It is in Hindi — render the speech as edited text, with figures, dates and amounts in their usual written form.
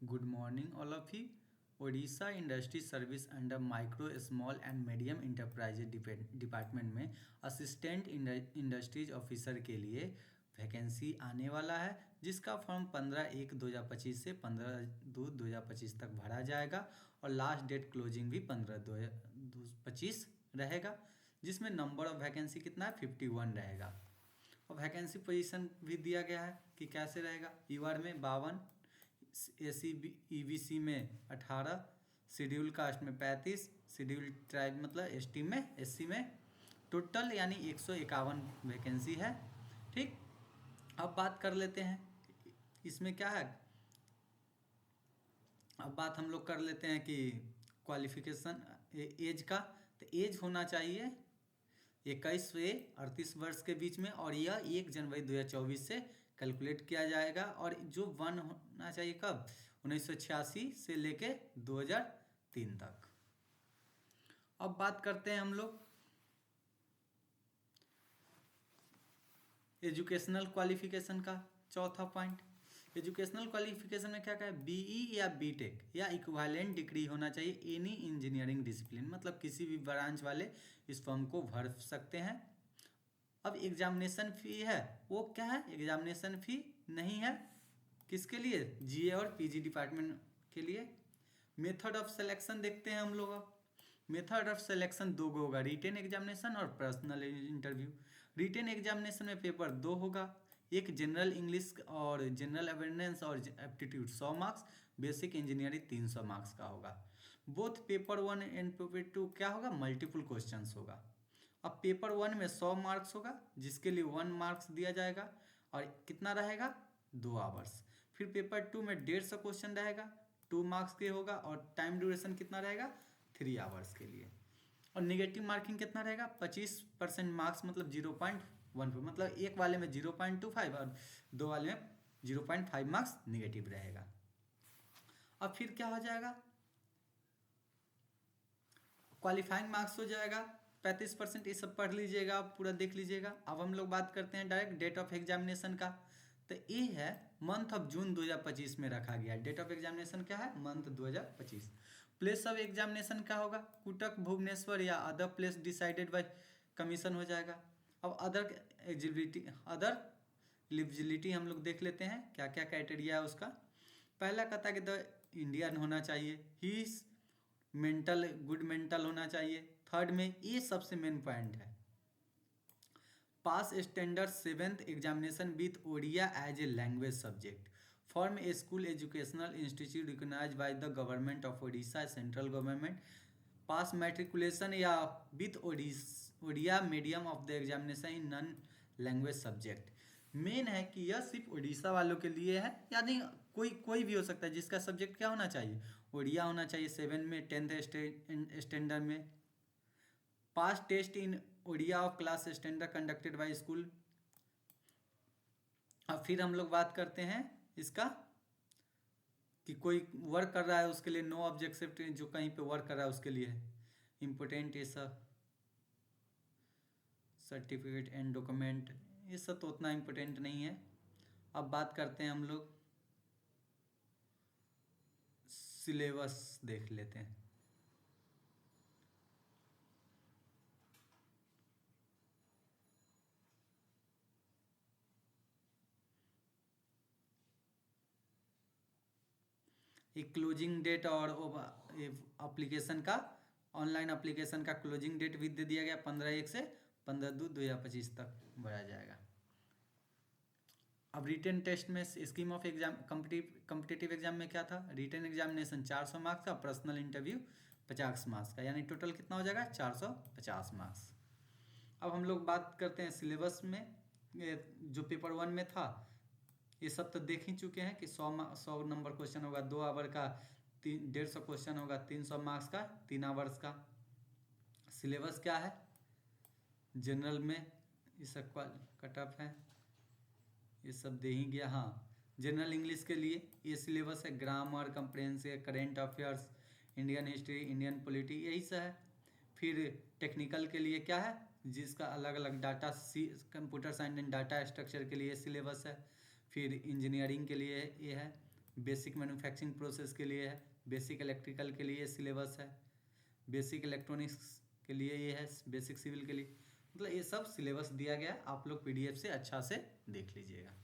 Good morning, all of you. Odisha Industry Service under micro small and medium enterprises department में असिस्टेंट इंडस्ट्रीज ऑफिसर के लिए वैकेंसी आने वाला है, जिसका फॉर्म 15/1/2025 से 15/2/2025 तक भरा जाएगा और लास्ट डेट क्लोजिंग भी 15/2/2025 रहेगा, जिसमें नंबर ऑफ वैकेंसी कितना है 51 रहेगा। और वैकेंसी पोजीशन भी दिया गया है कि कैसे रहेगा। यूआर में 52, एसी ईबीसी में 18, शेड्यूल कास्ट में 35, शेड्यूल ट्राइब मतलब एसटी में, एससी में टोटल यानी 151 वैकेंसी है। ठीक, अब बात कर लेते हैं इसमें क्या है। अब बात हम लोग कर लेते हैं कि क्वालिफिकेशन एज का। तो एज होना चाहिए 21 से 38 वर्ष के बीच में, और यह 1 जनवरी 2024 से कैलकुलेट किया जाएगा। और जो वन होना चाहिए कब, 1986 से लेके 2003 तक। अब बात करते हैं हम लोग एजुकेशनल क्वालिफिकेशन का। चौथा पॉइंट, एजुकेशनल क्वालिफिकेशन में क्या क्या है, बीई या बीटेक या इक्विवेलेंट डिग्री होना चाहिए एनी इंजीनियरिंग डिसिप्लिन, मतलब किसी भी ब्रांच वाले इस फॉर्म को भर सकते हैं। अब एग्जामिनेशन फ़ी है, वो क्या है, एग्जामिनेशन फ़ी नहीं है। किसके लिए, जीए और पीजी डिपार्टमेंट के लिए। मेथड ऑफ सिलेक्शन देखते हैं हम लोग। अब मेथड ऑफ सिलेक्शन दो गो होगा, रिटेन एग्जामिनेशन और पर्सनल इंटरव्यू। रिटेन एग्जामिनेशन में पेपर 2 होगा, एक जनरल इंग्लिश और जनरल अवेयरनेस और aptitude 100 marks, basic engineering 300 marks का होगा। बोथ पेपर 1 एंड पेपर 2 क्या होगा, मल्टीपल क्वेश्चंस होगा। अब पेपर 1 में 100 मार्क्स होगा, जिसके लिए 1 मार्क्स दिया जाएगा और कितना रहेगा 2 आवर्स। फिर पेपर 2 में 150 क्वेश्चन रहेगा, 2 मार्क्स के होगा और टाइम ड्यूरेशन कितना रहेगा 3 आवर्स के लिए। और निगेटिव मार्किंग कितना रहेगा 25% मार्क्स, मतलब 0.14, मतलब एक वाले में 0.25 और 2 वाले में 0.5 मार्क्स निगेटिव रहेगा। अब फिर क्या हो जाएगा, क्वालिफाइंग मार्क्स हो जाएगा 35%। ये सब पढ़ लीजिएगा, आप पूरा देख लीजिएगा। अब हम लोग बात करते हैं डायरेक्ट डेट ऑफ एग्जामिनेशन का। तो ये है मंथ ऑफ जून 2025 में रखा गया। डेट ऑफ एग्जामिनेशन क्या है, मंथ 2025। प्लेस ऑफ एग्जामिनेशन क्या होगा, कुटक, भुवनेश्वर या other place decided by commission हो जाएगा। अब अदर एलिजिबिलिटी हम लोग देख लेते हैं क्या क्या क्राइटेरिया है उसका। पहला कहता है कि द इंडियन होना चाहिए, ही मेंटल गुड मेंटल होना चाहिए। थर्ड में ये सबसे मेन पॉइंट है, pass standard 7th examination with Odia as a language subject, form a school educational institute recognised by the government of Odisha, central government, pass matriculation या with Odia medium of the examination in non language subject. Main है कि यह सिर्फ उड़ीसा वालों के लिए है, यानी कोई भी हो सकता है जिसका सब्जेक्ट क्या होना चाहिए, ओडिया होना चाहिए 7 में 10th स्टैंडर्ड में। Pass test in Odia of class standard conducted by school. अब फिर हम लोग बात करते हैं इसका कि कोई वर्क कर रहा है उसके लिए नो ऑब्जेक्शन, जो कहीं पे वर्क कर रहा है उसके लिए इम्पोर्टेंट ये सब सर्टिफिकेट एंड डॉक्यूमेंट, ये सब तो उतना इम्पोर्टेंट नहीं है। अब बात करते हैं हम लोग सिलेबस देख लेते हैं। एक क्लोजिंग डेट और एप्लीकेशन का, ऑनलाइन एप्लीकेशन का क्लोजिंग डेट भी दे दिया गया 15/1 से 15/2/2025 तक भरा जाएगा। अब रिटन टेस्ट में scheme of exam competitive exam में क्या था, रिटन एग्जामिनेशन 400 मार्क्स का, पर्सनल इंटरव्यू 50 मार्क्स का, यानी टोटल कितना हो जाएगा 450 मार्क्स। अब हम लोग बात करते हैं सिलेबस में। जो पेपर 1 में था ये सब तो देख ही चुके हैं कि 100 नंबर क्वेश्चन होगा 2 आवर का, 150 क्वेश्चन होगा 300 मार्क्स का 3 आवर्स का। सिलेबस क्या है, जनरल में ये सब कट ऑफ है, ये सब दे ही गया। हाँ, जनरल इंग्लिश के लिए ये सिलेबस है, grammar, comprehensive, current affairs, Indian history, Indian polity, यही सब है। फिर टेक्निकल के लिए क्या है, जिसका अलग अलग data computer science and data structure के लिए सिलेबस है। फिर इंजीनियरिंग के लिए ये है, बेसिक मैन्युफैक्चरिंग प्रोसेस के लिए है, बेसिक इलेक्ट्रिकल के लिए सिलेबस है, बेसिक इलेक्ट्रॉनिक्स के लिए ये है, बेसिक सिविल के लिए, मतलब ये सब सिलेबस दिया गया, आप लोग पीडीएफ से अच्छा से देख लीजिएगा।